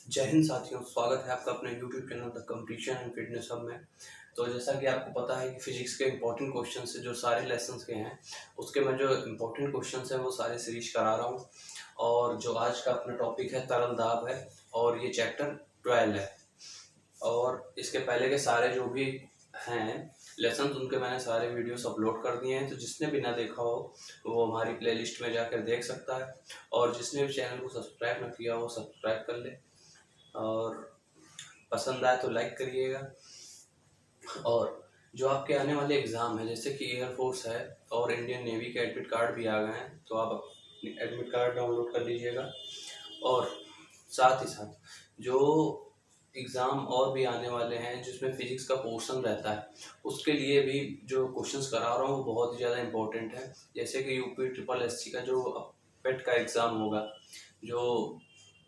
जय हिंद साथियों, स्वागत है आपका अपने YouTube channel the competition and fitness hub में। तो जैसा कि आपको पता है कि फिजिक्स के इंपॉर्टेंट क्वेश्चन से जो सारे लेसन्स के हैं उसके मैं जो इंपॉर्टेंट क्वेश्चन हैं वो सारे सीरीज करा रहा हूँ। और जो आज का अपना टॉपिक है तरल दाब है और ये चैप्टर 12 है। और इसके पहले के सारे जो भी हैं लेसन्स उनके मैंने सारे वीडियोस अपलोड कर दिए हैं, तो जिसने भी ना देखा हो वो हमारी प्लेलिस्ट में जाकर देख सकता है। और जिसने भी चैनल को सब्सक्राइब ना किया हो सब्सक्राइब कर ले और पसंद आए तो लाइक करिएगा। और जो आपके आने वाले एग्ज़ाम है जैसे कि एयरफोर्स है और इंडियन नेवी के एडमिट कार्ड भी आ गए हैं, तो आप एडमिट कार्ड डाउनलोड कर लीजिएगा। और साथ ही साथ जो एग्ज़ाम और भी आने वाले हैं जिसमें फिजिक्स का पोर्शन रहता है उसके लिए भी जो क्वेश्चंस करा रहा हूँ वो बहुत ही ज़्यादा इंपॉर्टेंट है। जैसे कि यूपी ट्रिपल एससी का जो पेट का एग्ज़ाम होगा, जो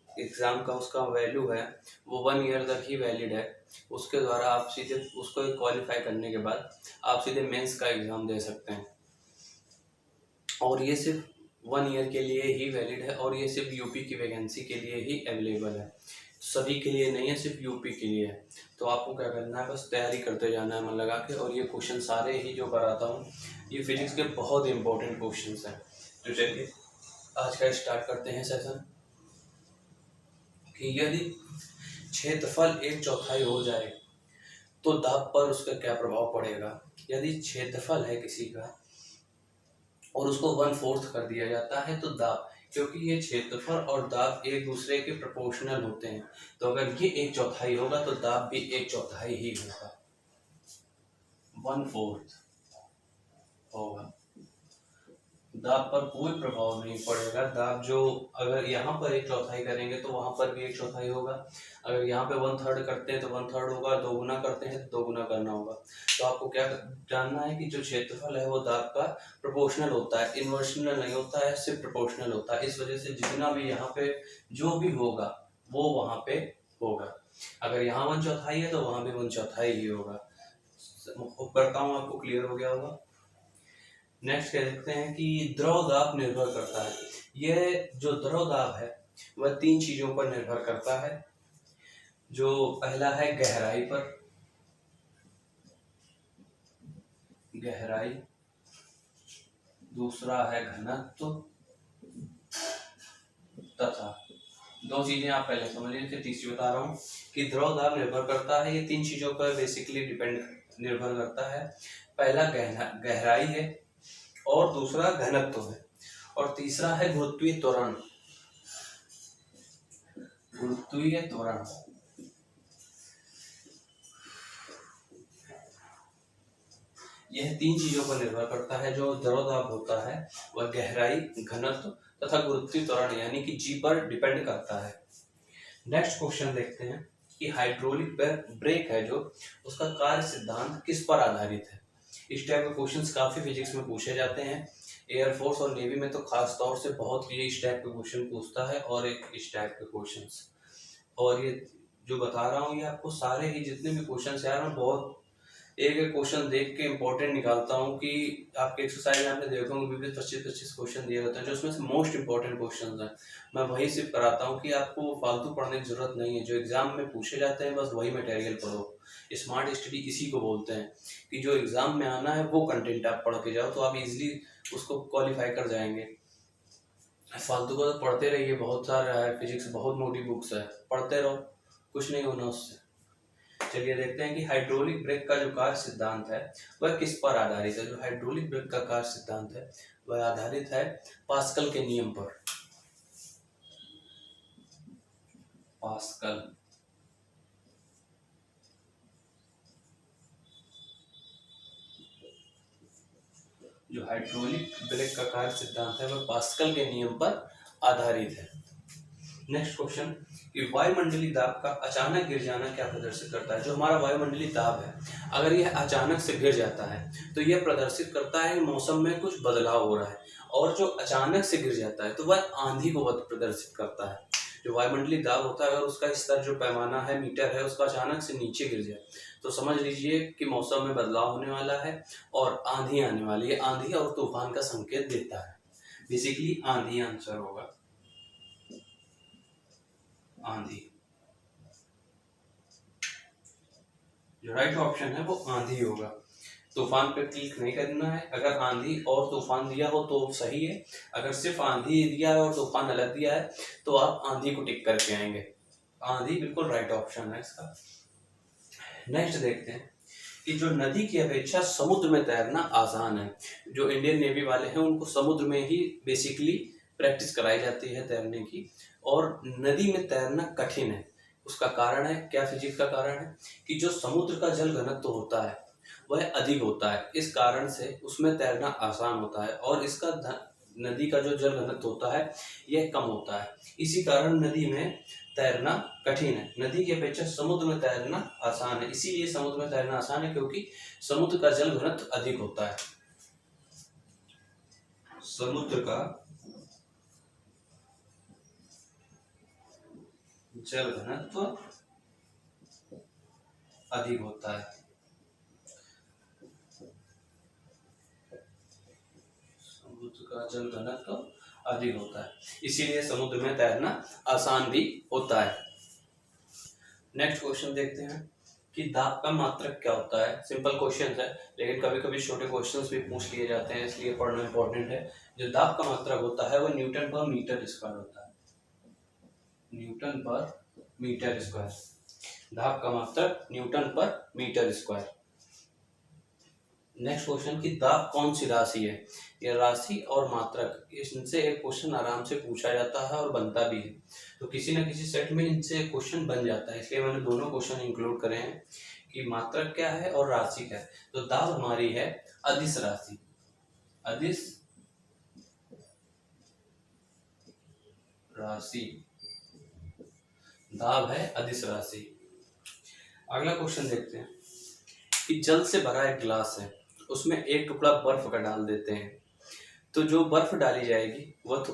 एग्ज़ाम का उसका वैल्यू है वो 1 ईयर तक ही वैलिड है। उसके द्वारा आप सीधे उसको क्वालिफाई करने के बाद आप सीधे मेंस का एग्ज़ाम दे सकते हैं। और ये सिर्फ 1 ईयर के लिए ही वैलिड है और ये सिर्फ यूपी की वैकेंसी के लिए ही अवेलेबल है, सभी के लिए नहीं है, सिर्फ यूपी के लिए है। तो आपको क्या करना है, बस तैयारी करते जाना है मन लगा के। और ये क्वेश्चन सारे ही जो कराता हूँ ये फिजिक्स के बहुत इंपॉर्टेंट क्वेश्चन हैं। तो चलिए आज का स्टार्ट करते हैं सेशन। कि यदि क्षेत्रफल 1/4 हो जाए तो दाब पर उसका क्या प्रभाव पड़ेगा। यदि क्षेत्रफल है किसी का और उसको 1/4 कर दिया जाता है तो दाब, क्योंकि ये क्षेत्रफल और दाब एक दूसरे के प्रोपोर्शनल होते हैं, तो अगर ये 1/4 होगा तो दाब भी 1/4 ही होगा, 1/4 होगा। दाब पर कोई प्रभाव नहीं पड़ेगा। दाब जो अगर यहाँ पर 1/4 करेंगे तो वहाँ पर भी 1/4 होगा। अगर यहाँ पे 1/3 करते हैं तो 1/3 होगा, 2 गुना करते हैं तो 2 गुना करना होगा। तो आपको क्या जानना है कि जो क्षेत्रफल है वो दाब का प्रोपोर्शनल होता है, इन्वर्शनल नहीं होता है, सिर्फ प्रोपोर्शनल होता है। इस वजह से जितना भी यहाँ पे जो भी होगा वो वहाँ पे होगा। अगर यहाँ 1/4 है तो वहाँ भी 1/4 ही होगा। करता हूँ, आपको क्लियर हो गया होगा। नेक्स्ट क्या देखते हैं कि द्रव दाब निर्भर करता है। यह जो द्रव दाब है वह 3 चीजों पर निर्भर करता है। जो पहला है गहराई पर, गहराई, दूसरा है घनत्व तथा, 2 चीजें आप पहले समझ लीजिए, फिर तीसरी बता रहा हूँ कि द्रव दाब निर्भर करता है। ये 3 चीजों पर बेसिकली निर्भर करता है। पहला गहराई है और दूसरा घनत्व है और तीसरा है गुरुत्वीय त्वरण, गुरुत्वीय त्वरण। यह 3 चीजों पर निर्भर करता है। जो द्रव दाब होता है वह गहराई, घनत्व तथा गुरुत्वीय त्वरण यानी कि जी पर डिपेंड करता है। नेक्स्ट क्वेश्चन देखते हैं कि हाइड्रोलिक ब्रेक है जो उसका कार्य सिद्धांत किस पर आधारित है। इस टाइप के क्वेश्चंस काफी फिजिक्स में पूछे जाते हैं। एयरफोर्स और नेवी में तो खास तौर से बहुत ये इस टाइप के क्वेश्चन पूछता है और एक इस टाइप के क्वेश्चंस। और ये जो बता रहा हूँ ये आपको सारे ही जितने भी क्वेश्चन यार मैं बहुत एक एक क्वेश्चन देख के इंपॉर्टेंट निकालता हूँ कि आपके एक्सरसाइज आपने देखा होंगे 25-25 क्वेश्चन दिए होते हैं जो उसमें से मोस्ट इंपॉर्टेंट क्वेश्चन हैं। मैं वही सिर्फ कराता हूँ कि आपको फालतू पढ़ने की जरूरत नहीं है। जो एग्जाम में पूछे जाते हैं बस वही मटेरियल पढ़ो। स्मार्ट स्टडी इसी को बोलते हैं कि जो एग्जाम में आना है वो कंटेंट आप पढ़ के जाओ तो आप इजिली उसको क्वालिफाई कर जाएंगे। फालतू को तो पढ़ते रहिए, बहुत सारा है फिजिक्स, बहुत मोटी बुक्स है, पढ़ते रहो, कुछ नहीं होना उससे। चलिए देखते हैं कि हाइड्रोलिक ब्रेक का जो कार्य सिद्धांत है वह किस पर आधारित है। जो हाइड्रोलिक ब्रेक का कार्य सिद्धांत है वह आधारित है पास्कल के नियम पर। पास्कल, जो हाइड्रोलिक ब्रेक का कार्य सिद्धांत है वह पास्कल के नियम पर आधारित है। नेक्स्ट क्वेश्चन कि वायुमंडलीय दाब का अचानक गिर जाना क्या प्रदर्शित करता है। जो हमारा वायुमंडलीय दाब है अगर यह अचानक से गिर जाता है तो यह प्रदर्शित करता है मौसम में कुछ बदलाव हो रहा है। और जो अचानक से गिर जाता है तो वह आंधी को प्रदर्शित करता है। जो वायुमंडलीय दाब होता है अगर उसका स्तर जो पैमाना है मीटर है उसका अचानक से नीचे गिर जाए तो समझ लीजिए कि मौसम में बदलाव होने वाला है और आंधी आने वाली है। आंधी और तूफान का संकेत देता है। बेसिकली आंधी आंसर होगा, आंधी। जो राइट ऑप्शन है वो आंधी होगा। तूफान पे क्लिक नहीं करना है। अगर आंधी और तूफान दिया हो तो सही है, अगर सिर्फ आंधी दिया है और तूफान अलग दिया है तो आप आंधी को टिक करके आएंगे। आंधी बिल्कुल राइट ऑप्शन है इसका। नेक्स्ट देखते हैं कि जो नदी की अपेक्षा समुद्र में तैरना आसान है। जो इंडियन नेवी वाले हैं उनको समुद्र में ही बेसिकली प्रैक्टिस कराई जाती है तैरने की, और नदी में तैरना कठिन है। उसका कारण है क्या? फिजिक्स का कारण है कि जो समुद्र का जल घनत्व होता है वह अधिक होता है, इस कारण से उसमें तैरना आसान होता है, और इसका नदी का जो जल घनत्व होता है यह कम होता है। इसी कारण नदी में तैरना कठिन है। नदी की अपेक्षा समुद्र में तैरना आसान है। इसीलिए समुद्र में तैरना आसान है क्योंकि समुद्र का जल घनत्व अधिक होता है। समुद्र का जल घनत्व अधिक होता है। समुद्र का जल घनत्व अधिक होता है, इसीलिए समुद्र में तैरना आसान भी होता है। नेक्स्ट क्वेश्चन देखते हैं कि दाब का मात्रक क्या होता है। सिंपल क्वेश्चन है, लेकिन कभी कभी छोटे क्वेश्चंस भी पूछ लिए जाते हैं, इसलिए पढ़ना इंपॉर्टेंट है। जो दाब का मात्रक होता है वो न्यूटन पर मीटर स्क्वायर होता है। न्यूटन पर मीटर स्क्वायर। दाब का मात्रक न्यूटन पर मीटर स्क्वायर। नेक्स्ट क्वेश्चन की दाब कौन सी राशि है। यह राशि और मात्रक, इनसे एक क्वेश्चन आराम से पूछा जाता है और बनता भी है। तो किसी न किसी सेट में इनसे क्वेश्चन बन जाता है, इसलिए मैंने दोनों क्वेश्चन इंक्लूड करे हैं कि मात्रक क्या है और राशि क्या है। तो दाब हमारी है अदिश राशि। अदिश राशि दाब है अदिश राशि। अगला क्वेश्चन देखते हैं कि जल से भरा एक गिलास है, उसमें एक टुकड़ा बर्फ का डाल देते हैं, तो जो बर्फ डाली जाएगी वह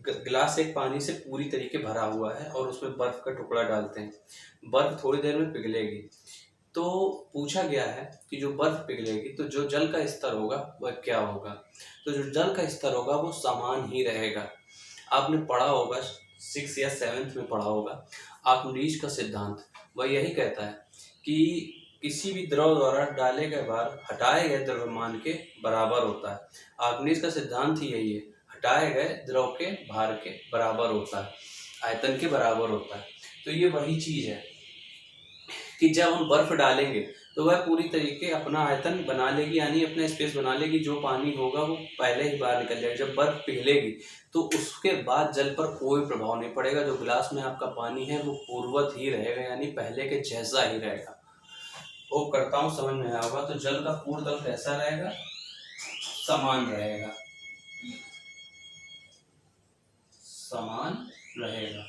गिलास एक पानी से पूरी तरीके भरा हुआ है और उसमें बर्फ का टुकड़ा डालते हैं। बर्फ थोड़ी देर में पिघलेगी। तो पूछा गया है कि जो बर्फ पिघलेगी तो जो जल का स्तर होगा वह क्या होगा। तो जो जल का स्तर होगा वो समान ही रहेगा। आपने पढ़ा होगा, 6 या 7th में पढ़ा होगा आर्किमिडीज का सिद्धांत। वह यही कहता है कि किसी भी द्रव द्वारा डाले गए भार हटाए गए द्रव्यमान के बराबर होता है। आर्किमिडीज का सिद्धांत ही यही है, हटाए गए द्रव के भार के बराबर होता है, आयतन के बराबर होता है। तो ये वही चीज है कि जब हम बर्फ डालेंगे तो वह पूरी तरीके अपना आयतन बना लेगी, यानी अपना स्पेस बना लेगी। जो पानी होगा वो पहले ही बाहर निकल जाएगा। जब बर्फ पिघलेगी तो उसके बाद जल पर कोई प्रभाव नहीं पड़ेगा। जो गिलास में आपका पानी है वो पूर्ववत ही रहेगा, यानी पहले के जैसा ही रहेगा। होप करता हूँ समझ में आया होगा। तो जल का पूर्ण तल कैसा रहेगा? समान रहेगा, समान रहेगा।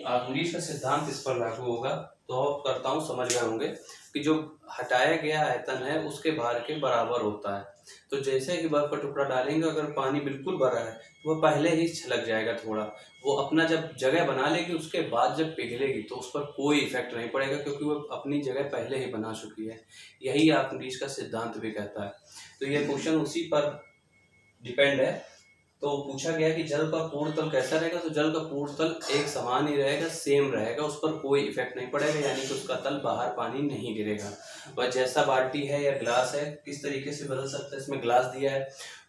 आर्किमिडीज का सिद्धांत इस पर लागू होगा। तो होप करता हूँ समझ गए होंगे कि जो हटाया गया आयतन है उसके भार के बराबर होता है। तो जैसे ही बर्फ का टुकड़ा डालेंगे, अगर पानी बिल्कुल भरा है तो वह पहले ही छलक जाएगा थोड़ा। वो अपना जब जगह बना लेगी उसके बाद जब पिघलेगी तो उस पर कोई इफेक्ट नहीं पड़ेगा, क्योंकि वो अपनी जगह पहले ही बना चुकी है। यही आर्किमिडीज का सिद्धांत भी कहता है। तो ये क्वेश्चन उसी पर डिपेंड है। तो पूछा गया कि जल का पूर्ण तल कैसा रहेगा। तो जल का पूर्ण तल एक समान ही रहेगा, सेम रहेगा, उस पर कोई इफेक्ट नहीं पड़ेगा, यानी कि उसका तल बाहर पानी नहीं गिरेगा। वह जैसा बाल्टी है या ग्लास है किस तरीके से बदल सकता है। इसमें ग्लास दिया है,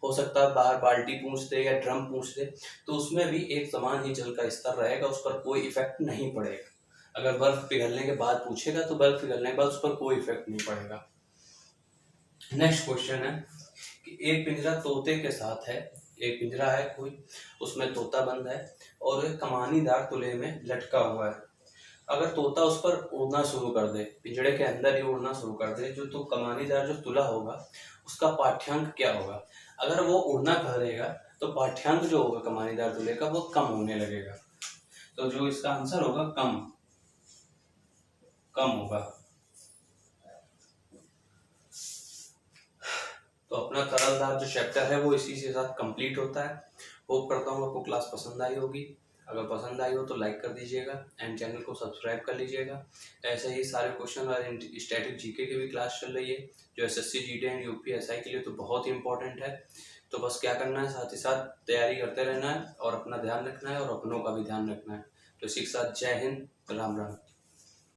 हो सकता है बाहर बाल्टी पूछ दे या ड्रम पूछ दे, तो उसमें भी एक समान ही जल का स्तर रहेगा, उस पर कोई इफेक्ट नहीं पड़ेगा। अगर बर्फ पिघलने के बाद पूछेगा तो बर्फ पिघलने के बाद उस पर कोई इफेक्ट नहीं पड़ेगा। नेक्स्ट क्वेश्चन है कि एक पिंजरा तोते के साथ है। एक पिंजरा है कोई, उसमें तोता बंद है और एक कमानीदार तुले में लटका हुआ है। अगर तोता उस पर उड़ना शुरू कर दे, पिंजरे के अंदर ही उड़ना शुरू कर दे, जो तो कमानीदार जो तुला होगा उसका पाठ्यांक क्या होगा। अगर वो उड़ना करेगा तो पाठ्यांक जो होगा कमानीदार तुले का वो कम होने लगेगा। तो जो इसका आंसर होगा कम होगा। तो अपना तरल दाब जो चैप्टर है वो इसी के साथ कंप्लीट होता है। होप करता हूँ आपको क्लास पसंद आई होगी। अगर पसंद आई हो तो लाइक कर दीजिएगा एंड चैनल को सब्सक्राइब कर लीजिएगा। ऐसे ही सारे क्वेश्चन और स्टैटिक जीके की भी क्लास चल रही है, जो SSC GD and UP SI के लिए तो बहुत ही इंपॉर्टेंट है। तो बस क्या करना है, साथ ही साथ तैयारी करते रहना है और अपना ध्यान रखना है और अपनों का भी ध्यान रखना है। तो इसी के साथ जय हिंद, राम राम।